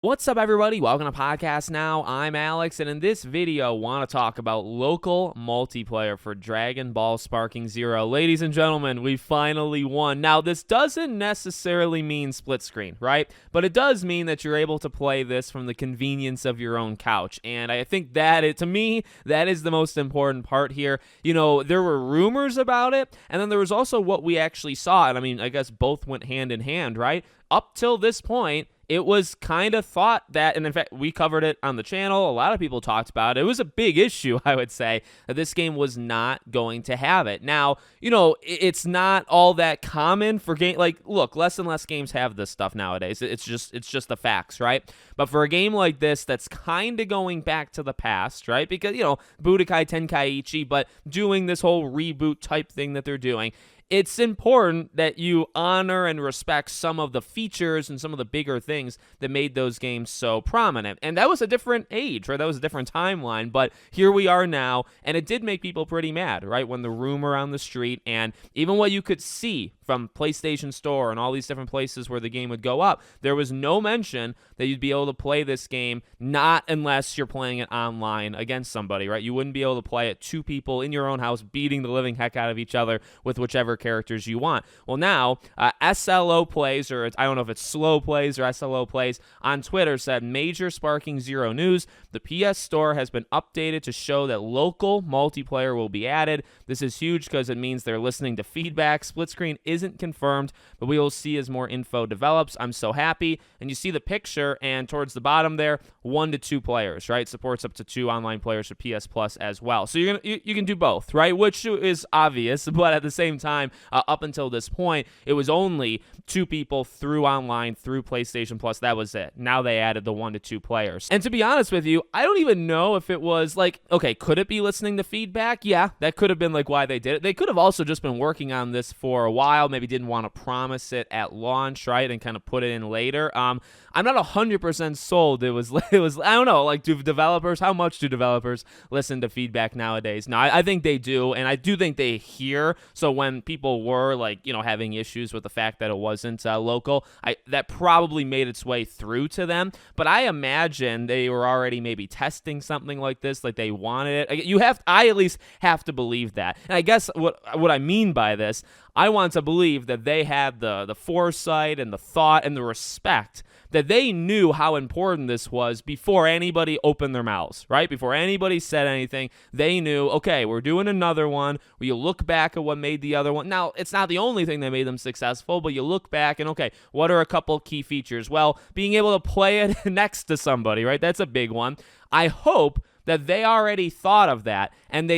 What's up, everybody? Welcome to Podcast Now. I'm Alex, and in this video, I want to talk about local multiplayer for Dragon Ball Sparking Zero. Ladies and gentlemen, we finally won. Now, this doesn't necessarily mean split screen, right? But it does mean that you're able to play this from the convenience of your own couch, and I think that, to me, that is the most important part here. You know, there were rumors about it, and then there was also what we actually saw, and I mean, I guess both went hand in hand, right? Up till this point, it was kind of thought that, and in fact, we covered it on the channel. A lot of people talked about it. It was a big issue, I would say, that this game was not going to have it. Now, you know, it's not all that common for game. Like, look, less and less games have this stuff nowadays. It's just the facts, right? But for a game like this, that's kind of going back to the past, right? Because, you know, Budokai Tenkaichi, but doing this whole reboot type thing that they're doing, it's important that you honor and respect some of the features and some of the bigger things that made those games so prominent. And that was a different age, right? That was a different timeline, but here we are now, and it did make people pretty mad, right? When the rumor on the street and even what you could see from PlayStation Store and all these different places where the game would go up, there was no mention that you'd be able to play this game, not unless you're playing it online against somebody, right? You wouldn't be able to play it two people in your own house beating the living heck out of each other with whichever characters you want. Well, now SLO Plays, or I don't know if it's Slow Plays or SLO Plays, on Twitter said, major Sparking Zero news. The PS Store has been updated to show that local multiplayer will be added. This is huge because it means they're listening to feedback. Split screen isn't confirmed, but we will see as more info develops. I'm so happy. And you see the picture, and towards the bottom there, 1 to 2 players, right? Supports up to 2 online players for PS Plus as well. So you can do both, right? Which is obvious, but at the same time, up until this point, it was only 2 people through online, through PlayStation Plus. That was it. Now they added the 1 to 2 players. And to be honest with you, I don't even know if it was like, okay, could it be listening to feedback? Yeah, that could have been like why they did it. They could have also just been working on this for a while, maybe didn't want to promise it at launch, right, and kind of put it in later. I'm not 100% sold. It was I don't know, like, how much do developers listen to feedback nowadays? No, I think they do, and I do think they hear. So when people were, like, you know, having issues with the fact that it wasn't local, that probably made its way through to them. But I imagine they were already maybe testing something like this, like they wanted it. I at least have to believe that. And I guess what I mean by this, I want to believe that they had the foresight and the thought and the respect that they knew how important this was before anybody opened their mouths, right? Before anybody said anything, they knew, okay, we're doing another one. You look back at what made the other one. Now, it's not the only thing that made them successful, but you look back and, okay, what are a couple key features? Well, being able to play it next to somebody, right? That's a big one. I hope that they already thought of that, and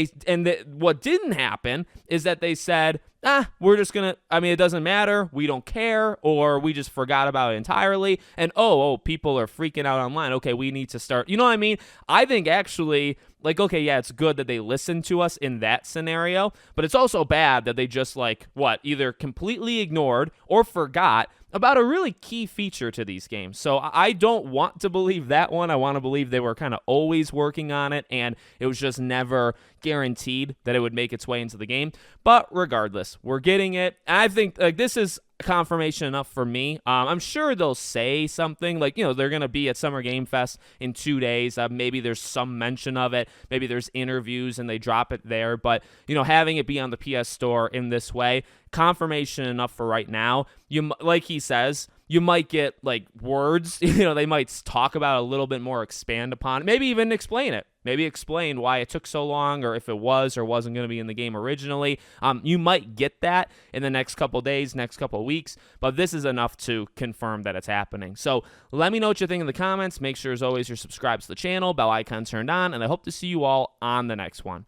what didn't happen is that they said, we're just gonna, it doesn't matter, we don't care, or we just forgot about it entirely, and people are freaking out online, okay, we need to start, you know what I mean? I think actually, like, okay, yeah, it's good that they listened to us in that scenario, but it's also bad that they just, either completely ignored or forgot about a really key feature to these games. So I don't want to believe that one. I want to believe they were kind of always working on it, and it was just never guaranteed that it would make its way into the game. But regardless, we're getting it. I think this is confirmation enough for me. I'm sure they'll say something like, you know, they're going to be at Summer Game Fest in 2 days. Maybe there's some mention of it. Maybe there's interviews and they drop it there. But, you know, having it be on the PS Store in this way, confirmation enough for right now. Like he says, you might get like words, you know, they might talk about it a little bit more, expand upon it, maybe even explain it. Maybe explain why it took so long, or if it was or wasn't going to be in the game originally. You might get that in the next couple days, next couple weeks, but this is enough to confirm that it's happening. So let me know what you think in the comments. Make sure, as always, you're subscribed to the channel, bell icon turned on, and I hope to see you all on the next one.